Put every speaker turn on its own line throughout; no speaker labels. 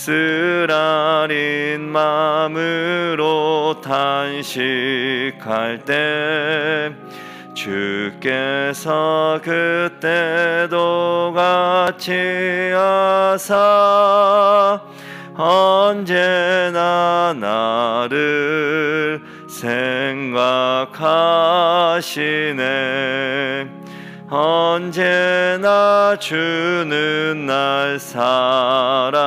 쓰라린 마음으로 탄식할 때 주께서 그때도 같이 하사 언제나 나를 생각하시네. 언제나 주는 날 사랑하사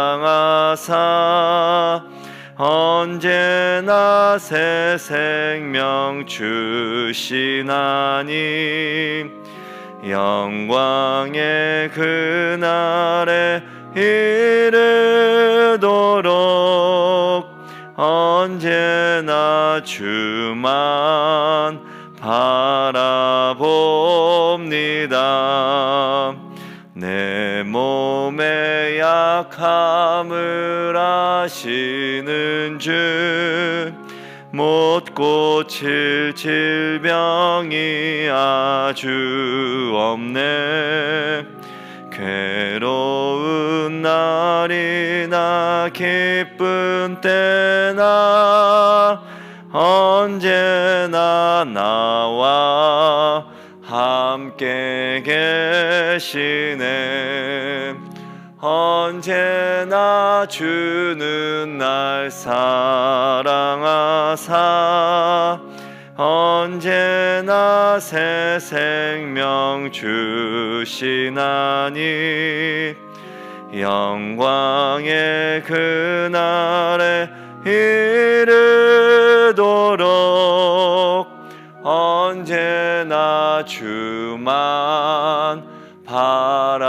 언제나 새 생명 주시나니 영광의 그날에 이르도록 언제나 주만 바라봅니다. 내 몸의 약함을 아시는 주, 못 고칠 질병이 아주 없네. 괴로운 날이나 기쁜 때나 언제나 나와 함께 계시네. 언제나 주는 날 사랑하사 언제나 새 생명 주시나니 영광의 그날에 이르도록 언제나 주만 바라봅니다.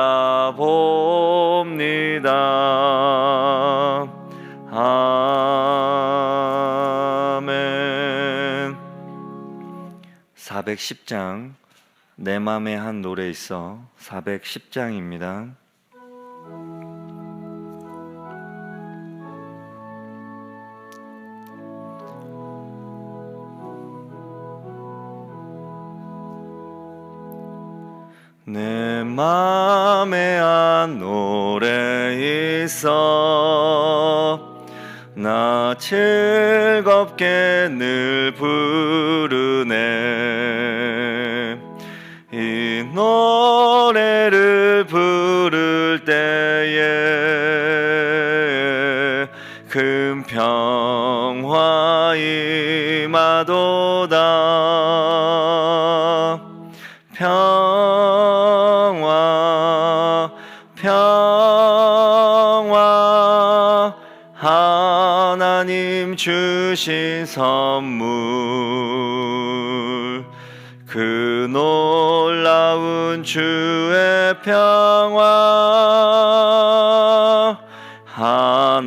아멘. 410장 내 맘에 한 노래 있어 410장입니다. 내 맘에 한 노래 있어 나 즐겁게 늘 부르네. 이 노래를 부를 때에 큰 평화 임하도다. 평화 하나님 주신 선물 그 놀라운 주의 평화 하나님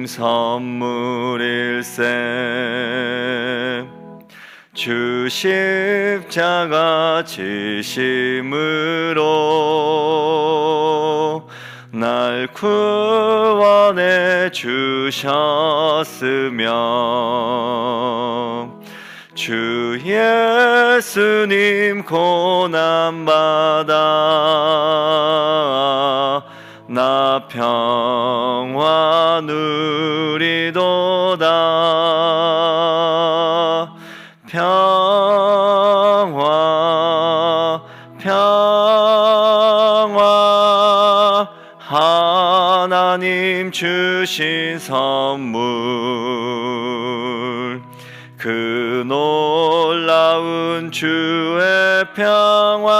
선물일세. 주 십자가 지심으로 날 구원해 주셨으며 주 예수님 고난받아 나 평화 누리도다. 평화 하나님 주신 선물 그 놀라운 주의 평화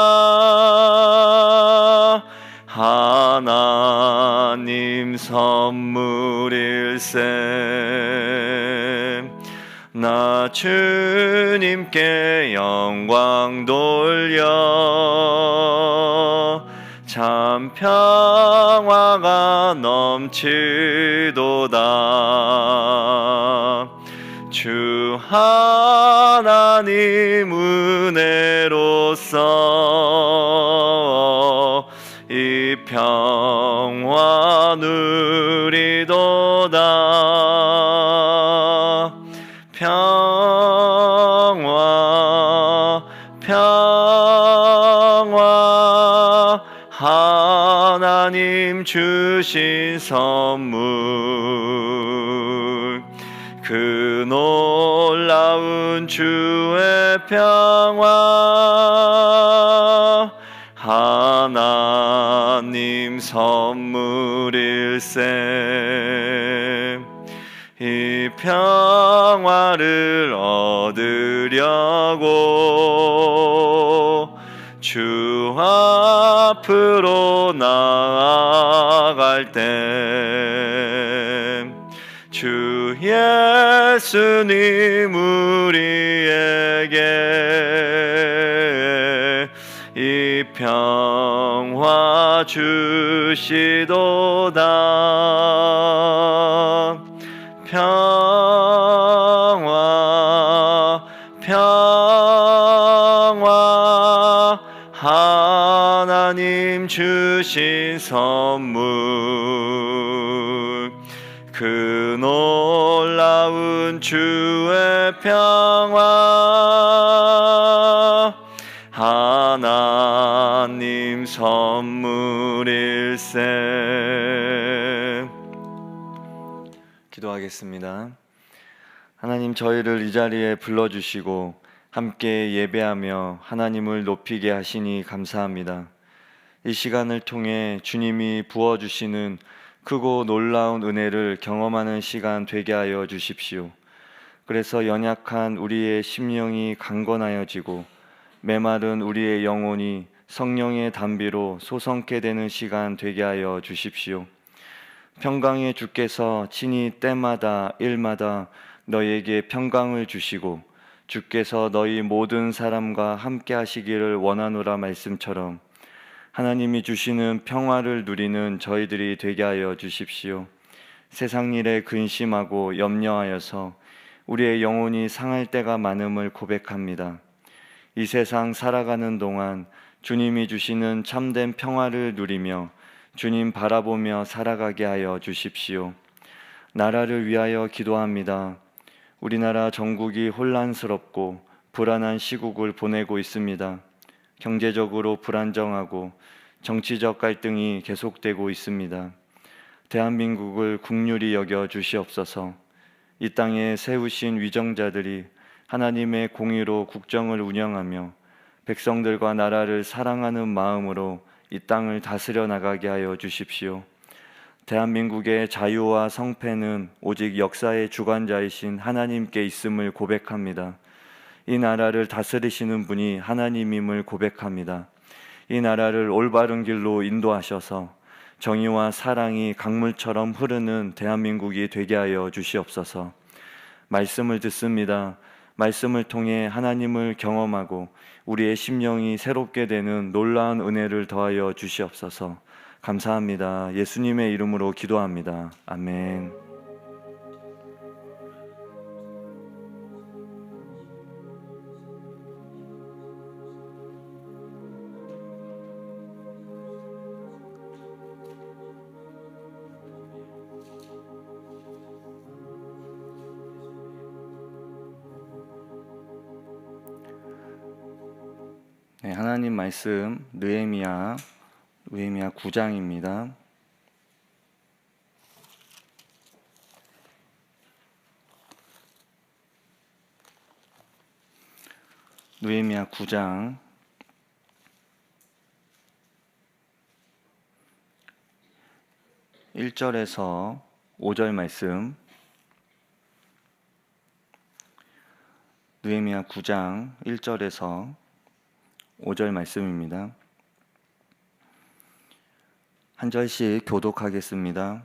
하나님 선물일세. 나 주님께 영광 돌려 참 평화가 넘치도다. 주 하나님 은혜로서 이 평화 누리도다. 평화 하나님 하나님 주신 선물 그 놀라운 주의 평화 하나님 선물일세 이 평화를 얻으려고 주 앞으로 나아갈 때 주 예수님 우리에게 이 평화 주시도다 평화 하나님 주신 선물 그 놀라운 주의 평화 하나님 선물일세. 기도하겠습니다. 하나님, 저희를 이 자리에 불러주시고 함께 예배하며 하나님을 높이게 하시니 감사합니다. 이 시간을 통해 주님이 부어주시는 크고 놀라운 은혜를 경험하는 시간 되게 하여 주십시오. 그래서 연약한 우리의 심령이 강건하여지고 메마른 우리의 영혼이 성령의 담비로 솟성케 되는 시간 되게 하여 주십시오. 평강의 주께서 친히 때마다 일마다 너희에게 평강을 주시고 주께서 너희 모든 사람과 함께 하시기를 원하노라 말씀처럼 하나님이 주시는 평화를 누리는 저희들이 되게 하여 주십시오. 세상 일에 근심하고 염려하여서 우리의 영혼이 상할 때가 많음을 고백합니다. 이 세상 살아가는 동안 주님이 주시는 참된 평화를 누리며 주님 바라보며 살아가게 하여 주십시오. 나라를 위하여 기도합니다. 우리나라 전국이 혼란스럽고 불안한 시국을 보내고 있습니다. 경제적으로 불안정하고 정치적 갈등이 계속되고 있습니다. 대한민국을 긍휼히 여겨 주시옵소서. 이 땅에 세우신 위정자들이 하나님의 공의로 국정을 운영하며 백성들과 나라를 사랑하는 마음으로 이 땅을 다스려 나가게 하여 주십시오. 대한민국의 자유와 성패는 오직 역사의 주관자이신 하나님께 있음을 고백합니다. 이 나라를 다스리시는 분이 하나님임을 고백합니다. 이 나라를 올바른 길로 인도하셔서 정의와 사랑이 강물처럼 흐르는 대한민국이 되게 하여 주시옵소서. 말씀을 듣습니다. 말씀을 통해 하나님을 경험하고 우리의 심령이 새롭게 되는 놀라운 은혜를 더하여 주시옵소서. 감사합니다. 예수님의 이름으로 기도합니다. 아멘. 네, 하나님 말씀 느헤미야 9장입니다. 느헤미야 9장 1절에서 5절 말씀. 느헤미야 9장 1절에서 5절 말씀입니다. 한 절씩 교독하겠습니다.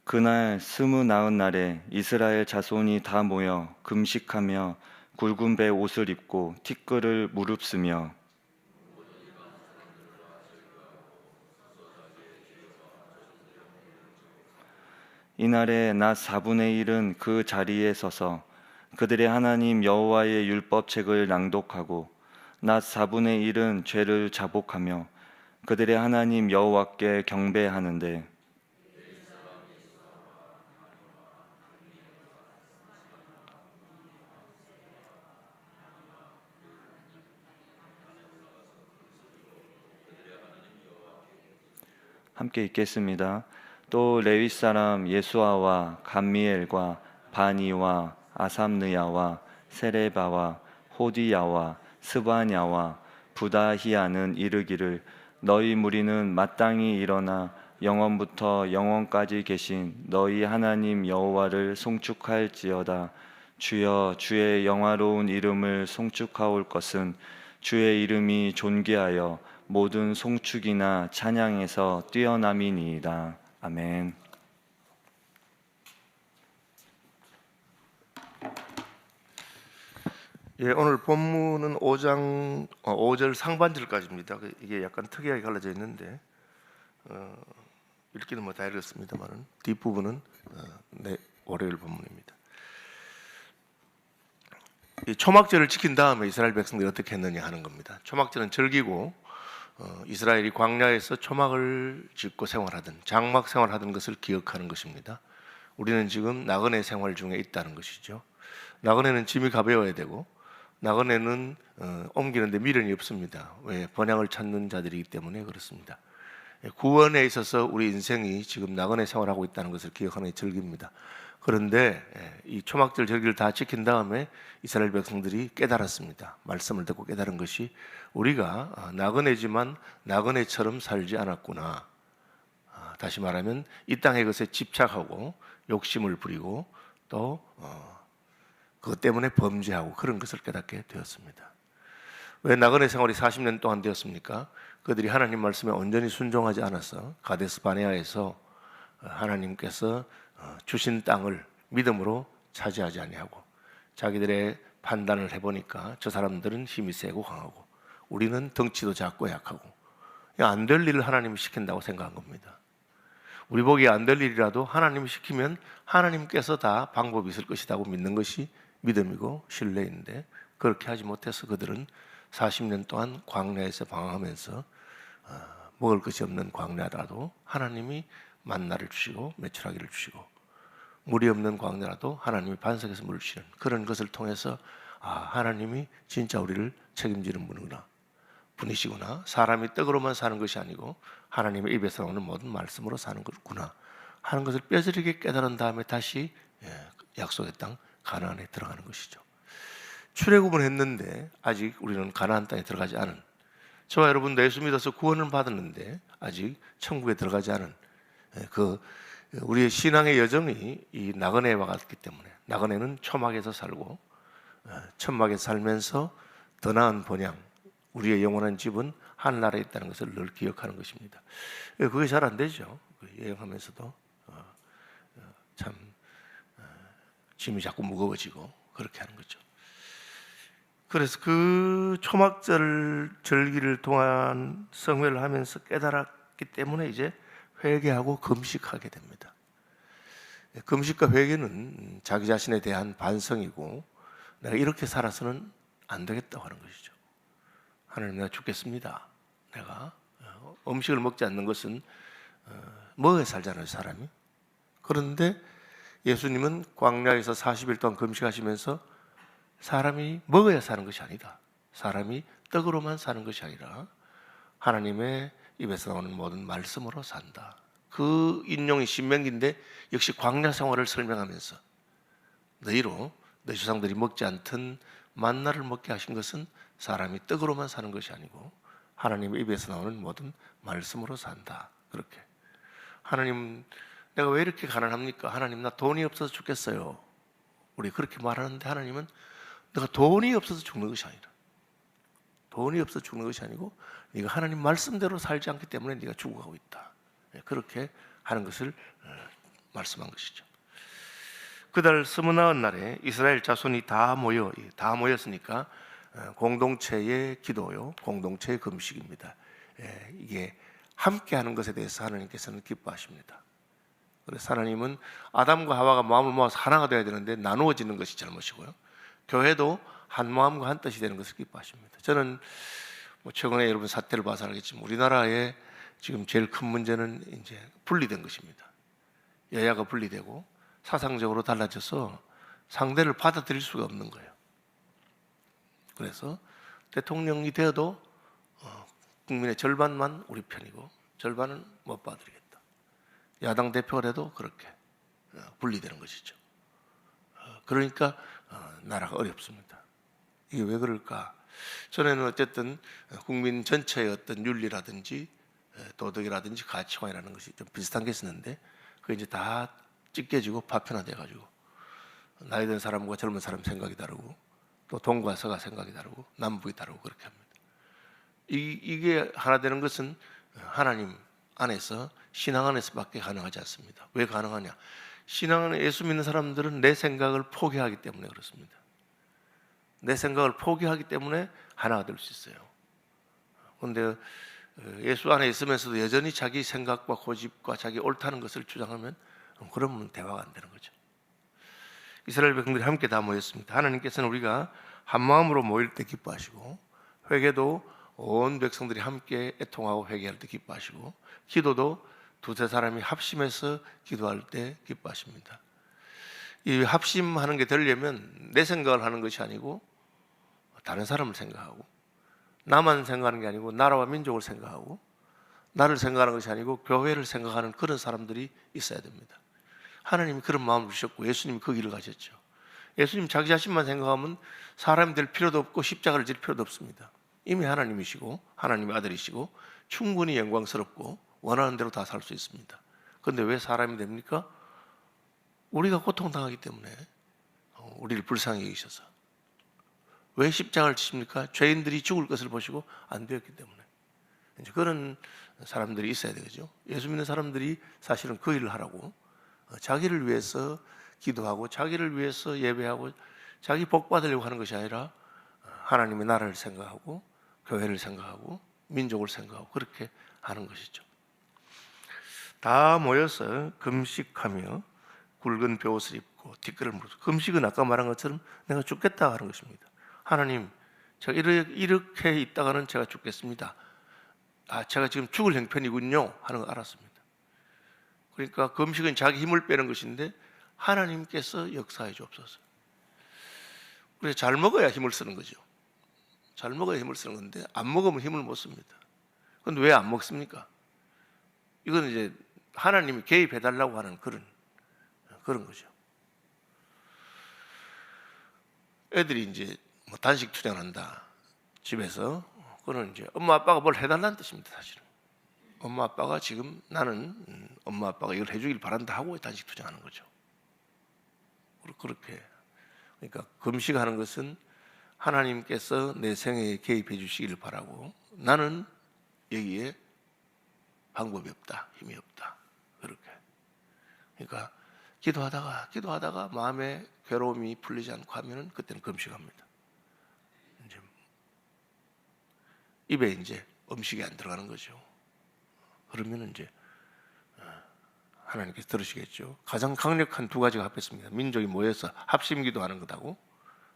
그날 29날에 이스라엘 자손이 다 모여 금식하며 굵은 배 옷을 입고 티끌을 무릅쓰며 이날에 낮 4분의 1은 그 자리에 서서 그들의 하나님 여호와의 율법책을 낭독하고 낮 4분의 1은 죄를 자복하며 그들의 하나님 여호와께 경배하는데 함께 읽겠습니다. 또 레위 사람 예수아와 감미엘과 바니와 아삼느야와 세레바와 호디야와 스바냐와 부다히야는 이르기를 너희 무리는 마땅히 일어나 영원부터 영원까지 계신 너희 하나님 여호와를 송축할지어다. 주여 주의 영화로운 이름을 송축하올 것은 주의 이름이 존귀하여 모든 송축이나 찬양에서 뛰어남이니이다. 아멘.
예, 오늘 본문은 5장 5절 상반절까지입니다. 이게 약간 특이하게 갈라져 있는데 읽기는 뭐 다 읽었습니다만은 뒷부분은 월요일 본문입니다. 이 초막절을 지킨 다음에 이스라엘 백성들이 어떻게 했느냐 하는 겁니다. 초막절은 절기고 이스라엘이 광야에서 초막을 짓고 생활하던 장막 생활하던 것을 기억하는 것입니다. 우리는 지금 나그네 생활 중에 있다는 것이죠. 나그네는 짐이 가벼워야 되고 나그네는 옮기는데 미련이 없습니다. 왜? 번향을 찾는 자들이기 때문에 그렇습니다. 구원에 있어서 우리 인생이 지금 나그네 생활하고 있다는 것을 기억하는 절기입니다. 그런데 이 초막절 절기를 다 지킨 다음에 이스라엘 백성들이 깨달았습니다. 말씀을 듣고 깨달은 것이 우리가 나그네지만 나그네처럼 살지 않았구나. 다시 말하면 이 땅의 것에 집착하고 욕심을 부리고 또 그것 때문에 범죄하고 그런 것을 깨닫게 되었습니다. 왜 나그네 생활이 40년 동안 되었습니까? 그들이 하나님 말씀에 온전히 순종하지 않아서 가데스 바네아에서 하나님께서 주신 땅을 믿음으로 차지하지 아니하고 자기들의 판단을 해보니까 저 사람들은 힘이 세고 강하고 우리는 덩치도 작고 약하고 안 될 일을 하나님이 시킨다고 생각한 겁니다. 우리 보기에 안 될 일이라도 하나님이 시키면 하나님께서 다 방법이 있을 것이라고 믿는 것이 믿음이고 신뢰인데 그렇게 하지 못해서 그들은 40년 동안 광야에서 방황하면서 먹을 것이 없는 광야라도 하나님이 만나를 주시고 메추라기를 주시고 물이 없는 광야라도 하나님이 반석에서 물을 주시는 그런 것을 통해서 하나님이 진짜 우리를 책임지는 분이시구나. 사람이 떡으로만 사는 것이 아니고 하나님의 입에서 나오는 모든 말씀으로 사는 거구나 하는 것을 뼈저리게 깨달은 다음에 다시 약속의 땅 가나안에 들어가는 것이죠. 출애굽은 했는데 아직 우리는 가나안 땅에 들어가지 않은 저와 여러분도 예수 믿어서 구원을 받았는데 아직 천국에 들어가지 않은 우리의 신앙의 여정이 이 나그네와 같기 때문에 나그네는 초막에서 살고 천막에 살면서 더 나은 본향 우리의 영원한 집은 하늘나라에 있다는 것을 늘 기억하는 것입니다. 그게 잘 안 되죠. 여행하면서도 참 짐이 자꾸 무거워지고 그렇게 하는 거죠. 그래서 그 초막절 절기를 동안 성회를 하면서 깨달았기 때문에 이제 회개하고 금식하게 됩니다. 금식과 회개는 자기 자신에 대한 반성이고 내가 이렇게 살아서는 안 되겠다고 하는 것이죠. 하나님 내가 죽겠습니다. 내가 음식을 먹지 않는 것은 먹어야 살잖아요 사람이. 그런데 예수님은 광야에서 40일 동안 금식하시면서 사람이 먹어야 사는 것이 아니다. 사람이 떡으로만 사는 것이 아니라 하나님의 입에서 나오는 모든 말씀으로 산다. 그 인용이 신명기인데 역시 광야 생활을 설명하면서 너희로 너희 조상들이 먹지 않던 만나를 먹게 하신 것은 사람이 떡으로만 사는 것이 아니고 하나님의 입에서 나오는 모든 말씀으로 산다. 그렇게 하나님 내가 왜 이렇게 가난합니까? 하나님 나 돈이 없어서 죽겠어요. 우리 그렇게 말하는데 하나님은 내가 돈이 없어서 죽는 것이 아니라 돈이 없어서 죽는 것이 아니고 네가 하나님 말씀대로 살지 않기 때문에 네가 죽어가고 있다. 그렇게 하는 것을 말씀한 것이죠. 그달 스무나흔 날에 이스라엘 자손이 다 모였으니까 공동체의 기도요, 공동체의 금식입니다. 이게 함께하는 것에 대해서 하나님께서는 기뻐하십니다. 그래서 하나님은 아담과 하와가 마음을 모아서 하나가 되어야 되는데 나누어지는 것이 잘못이고요. 교회도 한 마음과 한 뜻이 되는 것을 기뻐하십니다. 저는 최근에 여러분 사태를 봐서 알겠지만 우리나라의 지금 제일 큰 문제는 이제 분리된 것입니다. 여야가 분리되고 사상적으로 달라져서 상대를 받아들일 수가 없는 거예요. 그래서 대통령이 되어도 국민의 절반만 우리 편이고 절반은 못 받으리겠다. 야당 대표가 돼도 그렇게 분리되는 것이죠. 그러니까 나라가 어렵습니다. 이게 왜 그럴까? 전에는 어쨌든 국민 전체의 어떤 윤리라든지 도덕이라든지 가치관이라는 것이 좀 비슷한 게 있었는데 그게 이제 다 찢겨지고 파편화돼가지고 나이 든 사람과 젊은 사람 생각이 다르고 또 동과 서가 생각이 다르고 남북이 다르고 그렇게 합니다. 이게 하나 되는 것은 하나님 안에서 신앙 안에서밖에 가능하지 않습니다. 왜 가능하냐? 신앙 안에 예수 믿는 사람들은 내 생각을 포기하기 때문에 그렇습니다. 내 생각을 포기하기 때문에 하나가 될 수 있어요. 그런데 예수 안에 있으면서도 여전히 자기 생각과 고집과 자기 옳다는 것을 주장하면 그러면 대화가 안 되는 거죠. 이스라엘 백성들이 함께 다 모였습니다. 하나님께서는 우리가 한 마음으로 모일 때 기뻐하시고 회개도 온 백성들이 함께 애통하고 회개할 때 기뻐하시고 기도도 두세 사람이 합심해서 기도할 때 기뻐하십니다. 이 합심하는 게 되려면 내 생각을 하는 것이 아니고 다른 사람을 생각하고 나만 생각하는 게 아니고 나라와 민족을 생각하고 나를 생각하는 것이 아니고 교회를 생각하는 그런 사람들이 있어야 됩니다. 하나님이 그런 마음을 주셨고 예수님이 그 길을 가셨죠. 예수님 자기 자신만 생각하면 사람이 될 필요도 없고 십자가를 질 필요도 없습니다. 이미 하나님이시고 하나님의 아들이시고 충분히 영광스럽고 원하는 대로 다 살 수 있습니다. 그런데 왜 사람이 됩니까? 우리가 고통당하기 때문에 우리를 불쌍히 여기셔서. 왜 십자가를 지십니까? 죄인들이 죽을 것을 보시고 안 되었기 때문에. 이제 그런 사람들이 있어야 되겠죠. 예수 믿는 사람들이 사실은 그 일을 하라고 자기를 위해서 기도하고 자기를 위해서 예배하고 자기 복 받으려고 하는 것이 아니라 하나님의 나라를 생각하고 교회를 생각하고 민족을 생각하고 그렇게 하는 것이죠. 다 모여서 금식하며 굵은 벼옷을 입고 뒷걸을 물고 금식은 아까 말한 것처럼 내가 죽겠다 하는 것입니다. 하나님, 제가 이렇게 있다가는 제가 죽겠습니다. 제가 지금 죽을 형편이군요 하는 걸 알았습니다. 그러니까 금식은 자기 힘을 빼는 것인데 하나님께서 역사해 주옵소서. 그래서 잘 먹어야 힘을 쓰는 거죠. 잘 먹어야 힘을 쓰는 건데 안 먹으면 힘을 못 씁니다. 그런데 왜 안 먹습니까? 이건 이제 하나님이 개입해 달라고 하는 그런 거죠. 애들이 이제 뭐 단식 투정한다 집에서 그거는 이제 엄마 아빠가 뭘 해달라는 뜻입니다. 사실은 엄마 아빠가 지금 나는 엄마 아빠가 이걸 해주길 바란다 하고 단식 투정하는 거죠. 그렇게 그러니까 금식하는 것은 하나님께서 내 생애에 개입해 주시기를 바라고 나는 여기에 방법이 없다, 힘이 없다. 그렇게. 그러니까 기도하다가 마음의 괴로움이 풀리지 않고 하면은 그때는 금식합니다. 이제 입에 이제 음식이 안 들어가는 거죠. 그러면은 이제 하나님께서 들으시겠죠. 가장 강력한 두 가지가 합했습니다. 민족이 모여서 합심기도하는 것하고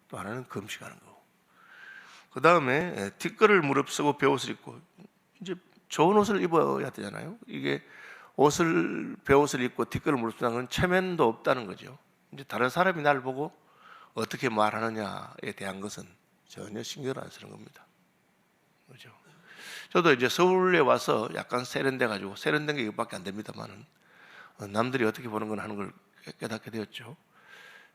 또 하나는 금식하는 거고. 그 다음에 뒷걸을 무릅쓰고 벼옷을 입고 이제 좋은 옷을 입어야 되잖아요. 이게 벼옷을 입고 뒷걸을 무릅쓰는 건 체면도 없다는 거죠. 이제 다른 사람이 날 보고 어떻게 말하느냐에 대한 것은 전혀 신경을 안 쓰는 겁니다. 그렇죠? 저도 이제 서울에 와서 약간 세련돼 세련된 게 이것밖에 안 됩니다만은 남들이 어떻게 보는 건 하는 걸 깨닫게 되었죠.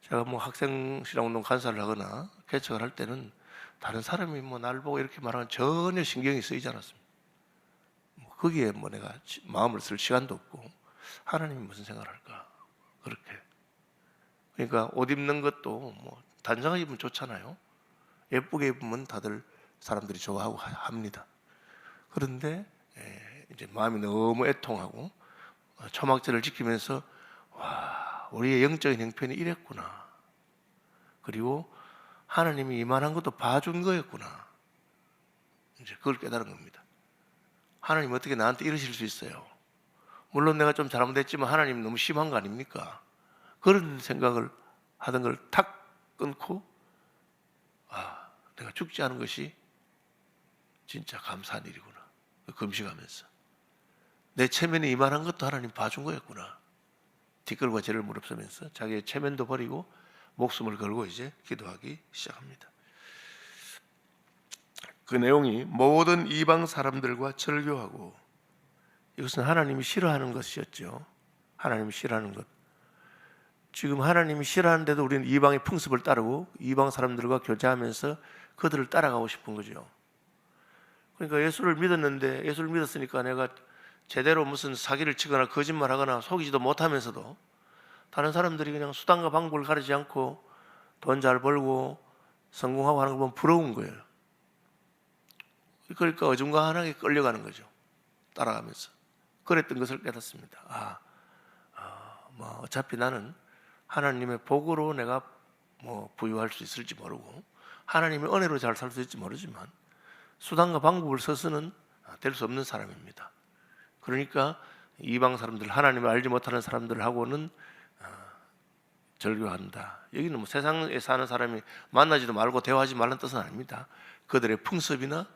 제가 뭐 학생신앙운동 간사를 하거나 개척을 할 때는 다른 사람이 뭐 날 보고 이렇게 말하면 전혀 신경이 쓰이지 않았습니다. 거기에 뭐 내가 마음을 쓸 시간도 없고 하나님이 무슨 생각을 할까 그렇게. 그러니까 옷 입는 것도 뭐 단정하게 입으면 좋잖아요. 예쁘게 입으면 다들 사람들이 좋아하고 합니다. 그런데 이제 마음이 너무 애통하고 초막절을 지키면서 와 우리의 영적인 형편이 이랬구나. 그리고 하나님이 이만한 것도 봐준 거였구나. 이제 그걸 깨달은 겁니다. 하나님 어떻게 나한테 이러실 수 있어요? 물론 내가 좀 잘못했지만 하나님 너무 심한 거 아닙니까? 그런 생각을 하던 걸 탁 끊고 내가 죽지 않은 것이 진짜 감사한 일이구나. 금식하면서 내 체면이 이만한 것도 하나님 봐준 거였구나. 뒷걸과 죄를 무릅쓰면서 자기의 체면도 버리고 목숨을 걸고 이제 기도하기 시작합니다. 그 내용이 모든 이방 사람들과 절교하고 이것은 하나님이 싫어하는 것이었죠. 하나님이 싫어하는 것. 지금 하나님이 싫어하는데도 우리는 이방의 풍습을 따르고 이방 사람들과 교제하면서 그들을 따라가고 싶은 거죠. 그러니까 예수를 믿었는데, 예수를 믿었으니까 내가 제대로 무슨 사기를 치거나 거짓말하거나 속이지도 못하면서도 다른 사람들이 그냥 수단과 방법을 가리지 않고 돈 잘 벌고 성공하고 하는 거 보면 부러운 거예요. 그러니까 어중간하게 끌려가는 거죠. 따라가면서. 그랬던 것을 깨닫습니다. 뭐 어차피 나는 하나님의 복으로 내가 뭐 부유할 수 있을지 모르고 하나님의 은혜로 잘 살 수 있을지 모르지만 수단과 방법을 써서는 될 수 없는 사람입니다. 그러니까 이방 사람들, 하나님을 알지 못하는 사람들하고는 절교한다. 여기는 뭐 세상에 사는 사람이 만나지도 말고 대화하지 말라는 뜻은 아닙니다. 그들의 풍습이나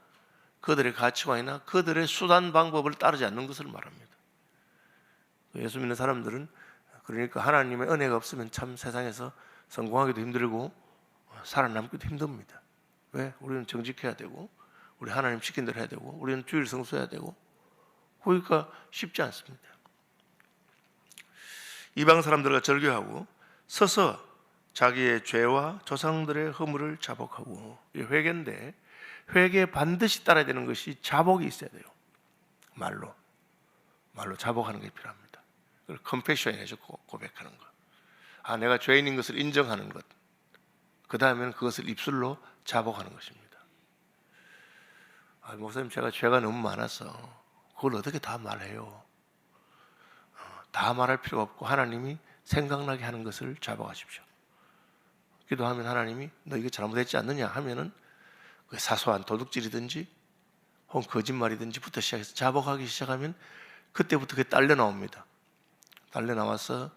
그들의 가치관이나 그들의 수단 방법을 따르지 않는 것을 말합니다. 예수 믿는 사람들은 그러니까 하나님의 은혜가 없으면 참 세상에서 성공하기도 힘들고 살아남기도 힘듭니다. 왜? 우리는 정직해야 되고 우리 하나님 시킨 대로 해야 되고 우리는 주일 성수해야 되고 그러니까 쉽지 않습니다. 이방 사람들과 절교하고 서서 자기의 죄와 조상들의 허물을 자복하고, 이 회개인데 회개에 반드시 따라야 되는 것이 자복이 있어야 돼요. 말로 자복하는 게 필요합니다. 그걸 confession이죠. 고백하는 것. 내가 죄인인 것을 인정하는 것. 그 다음에는 그것을 입술로 자복하는 것입니다. 목사님, 제가 죄가 너무 많아서 그걸 어떻게 다 말해요? 다 말할 필요가 없고 하나님이 생각나게 하는 것을 자복하십시오. 기도하면 하나님이 너 이거 잘못했지 않느냐 하면은 사소한 도둑질이든지 혹은 거짓말이든지부터 시작해서 자복하기 시작하면 그때부터 그게 딸려 나옵니다. 딸려 나와서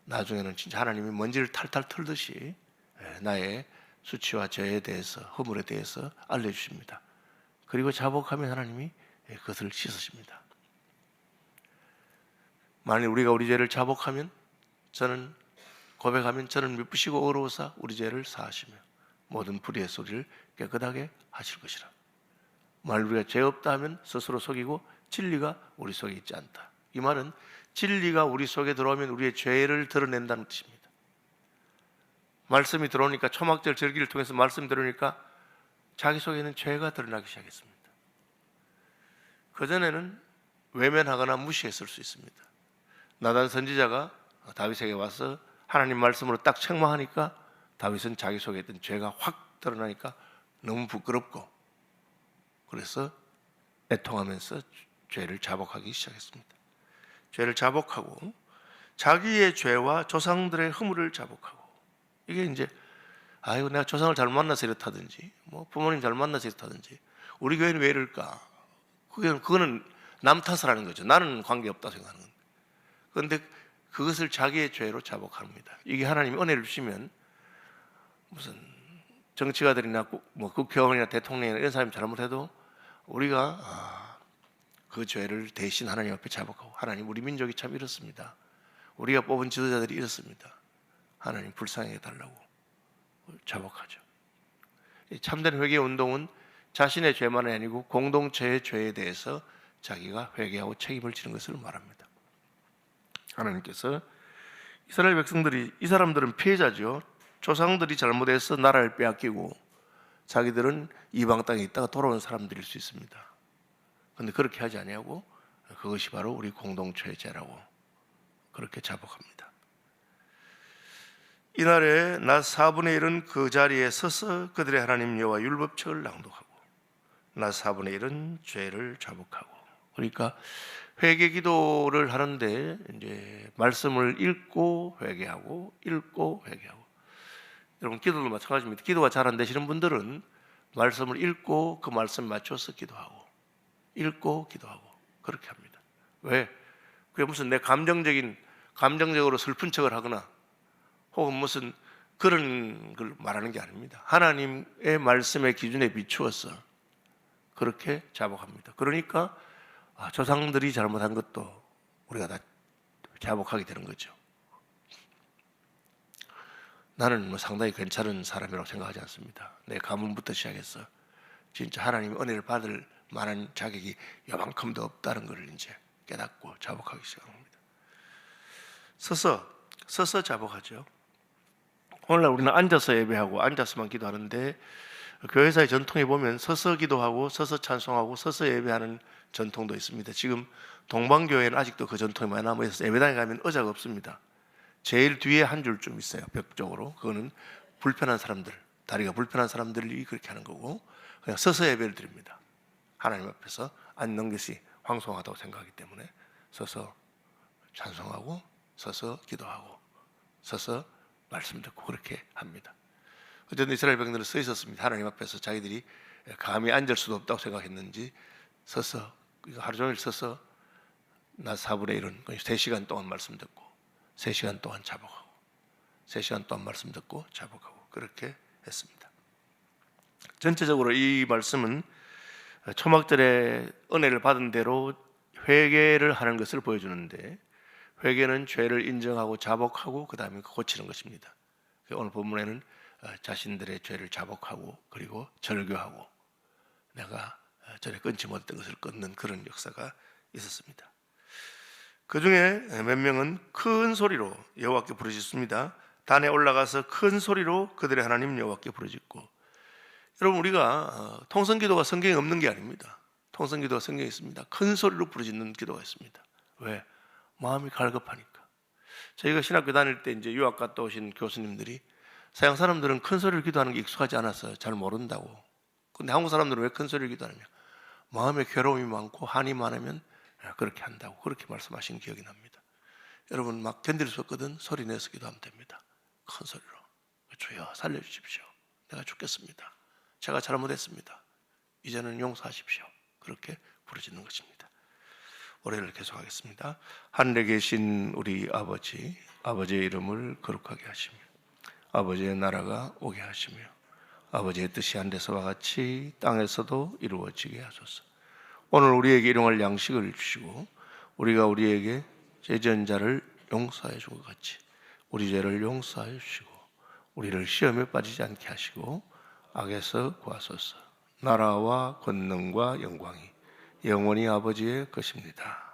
나중에는 진짜 하나님이 먼지를 탈탈 털듯이 나의 수치와 죄에 대해서, 허물에 대해서 알려주십니다. 그리고 자복하면 하나님이 그것을 씻으십니다. 만일 우리가 우리 죄를 자복하면, 저는 고백하면 저는 미쁘시고 어로우사 우리 죄를 사하시며 모든 불의의 소리를 깨끗하게 하실 것이라. 만일 우리가 죄 없다 하면 스스로 속이고 진리가 우리 속에 있지 않다. 이 말은 진리가 우리 속에 들어오면 우리의 죄를 드러낸다는 뜻입니다. 말씀이 들어오니까, 초막절 절기를 통해서 말씀이 들어오니까 자기 속에 있는 죄가 드러나기 시작했습니다. 그전에는 외면하거나 무시했을 수 있습니다. 나단 선지자가 다윗에게 와서 하나님 말씀으로 딱 책망하니까 다윗은 자기 속에 있던 죄가 확 드러나니까 너무 부끄럽고, 그래서 애통하면서 죄를 자복하기 시작했습니다. 죄를 자복하고 자기의 죄와 조상들의 허물을 자복하고, 이게 이제 이거 내가 조상을 잘못 만나서 이렇다든지 뭐 부모님 잘못 만나서 이렇다든지 우리 교회는 왜 이럴까, 그거는 남 탓을 하는 거죠. 나는 관계없다 생각하는 건데. 그런데 그것을 자기의 죄로 자복합니다. 이게 하나님이 은혜를 주시면 무슨 정치가들이나 뭐 국회의원이나 대통령이나 이런 사람이 잘못해도 우리가 그 죄를 대신 하나님 앞에 자복하고, 하나님 우리 민족이 참 이렇습니다. 우리가 뽑은 지도자들이 이렇습니다. 하나님 불쌍히 해달라고 자복하죠. 참된 회개 운동은 자신의 죄만이 아니고 공동체의 죄에 대해서 자기가 회개하고 책임을 지는 것을 말합니다. 하나님께서 이스라엘 백성들이, 이 사람들은 피해자죠. 조상들이 잘못해서 나라를 빼앗기고 자기들은 이방 땅에 있다가 돌아온 사람들일 수 있습니다. 그런데 그렇게 하지 아니하고 그것이 바로 우리 공동체의 죄라고 그렇게 자복합니다. 이날에 낮 4분의 1은 그 자리에 서서 그들의 하나님 여호와 율법책을 낭독하고 낮 4분의 1은 죄를 자복하고. 그러니까 회개 기도를 하는데 이제 말씀을 읽고 회개하고, 읽고 회개하고. 여러분, 기도도 마찬가지입니다. 기도가 잘 안 되시는 분들은 말씀을 읽고 그 말씀에 맞춰서 기도하고, 읽고 기도하고 그렇게 합니다. 왜? 그게 무슨 내 감정적으로 슬픈 척을 하거나 혹은 무슨 그런 걸 말하는 게 아닙니다. 하나님의 말씀의 기준에 비추어서 그렇게 자복합니다. 그러니까 조상들이 잘못한 것도 우리가 다 자복하게 되는 거죠. 나는 뭐 상당히 괜찮은 사람이라고 생각하지 않습니다. 내 가문부터 시작해서 진짜 하나님의 은혜를 받을 만한 자격이 요만큼도 없다는 것을 이제 깨닫고 자복하기 시작합니다. 서서 자복하죠. 오늘날 우리는 앉아서 예배하고 앉아서만 기도하는데 교회사의 전통에 보면 서서 기도하고 서서 찬송하고 서서 예배하는 전통도 있습니다. 지금 동방교회는 아직도 그 전통이 많이 남아있어서 예배당에 가면 의자가 없습니다. 제일 뒤에 한 줄쯤 있어요. 벽 쪽으로. 그거는 불편한 사람들, 다리가 불편한 사람들이 그렇게 하는 거고 그냥 서서 예배를 드립니다. 하나님 앞에서 앉는 것이 황송하다고 생각하기 때문에 서서 찬송하고 서서 기도하고 서서 말씀 듣고 그렇게 합니다. 어쨌든 이스라엘 백성들은 서 있었습니다. 하나님 앞에서 자기들이 감히 앉을 수도 없다고 생각했는지 서서 하루 종일 서서 낮 4분의 1은 3시간 동안 말씀 듣고 3시간 동안 자복하고 3시간 동안 말씀 듣고 자복하고 그렇게 했습니다. 전체적으로 이 말씀은 초막절에 은혜를 받은 대로 회개를 하는 것을 보여주는데 회개는 죄를 인정하고 자복하고 그 다음에 고치는 것입니다. 오늘 본문에는 자신들의 죄를 자복하고 그리고 절규하고 내가 전에 끊지 못했던 것을 끊는 그런 역사가 있었습니다. 그 중에 몇 명은 큰 소리로 여호와께 부르짖습니다. 단에 올라가서 큰 소리로 그들의 하나님 여호와께 부르짖고. 여러분 우리가 통성기도가 성경에 없는 게 아닙니다. 통성기도가 성경에 있습니다. 큰 소리로 부르짖는 기도가 있습니다. 왜? 마음이 갈급하니까. 저희가 신학교 다닐 때 이제 유학 갔다 오신 교수님들이 서양 사람들은 큰 소리를 기도하는 게 익숙하지 않아서 잘 모른다고. 근데 한국 사람들은 왜 큰 소리를 기도하느냐? 마음에 괴로움이 많고 한이 많으면 그렇게 한다고 그렇게 말씀하신 기억이 납니다. 여러분 막 견딜 수 없거든 소리 내서 기도하면 됩니다. 큰 소리로 주여 살려주십시오. 내가 죽겠습니다. 제가 잘못했습니다. 이제는 용서하십시오. 그렇게 부르짖는 것입니다. 올해를 계속하겠습니다. 하늘에 계신 우리 아버지, 아버지의 이름을 거룩하게 하시며 아버지의 나라가 오게 하시며 아버지의 뜻이 하늘에서와 같이 땅에서도 이루어지게 하소서. 오늘 우리에게 일용할 양식을 주시고 우리가 우리에게 죄지은 자를 용서해 준 것 같이 우리 죄를 용서해 주시고 우리를 시험에 빠지지 않게 하시고 악에서 구하소서. 나라와 권능과 영광이 영원히 아버지의 것입니다.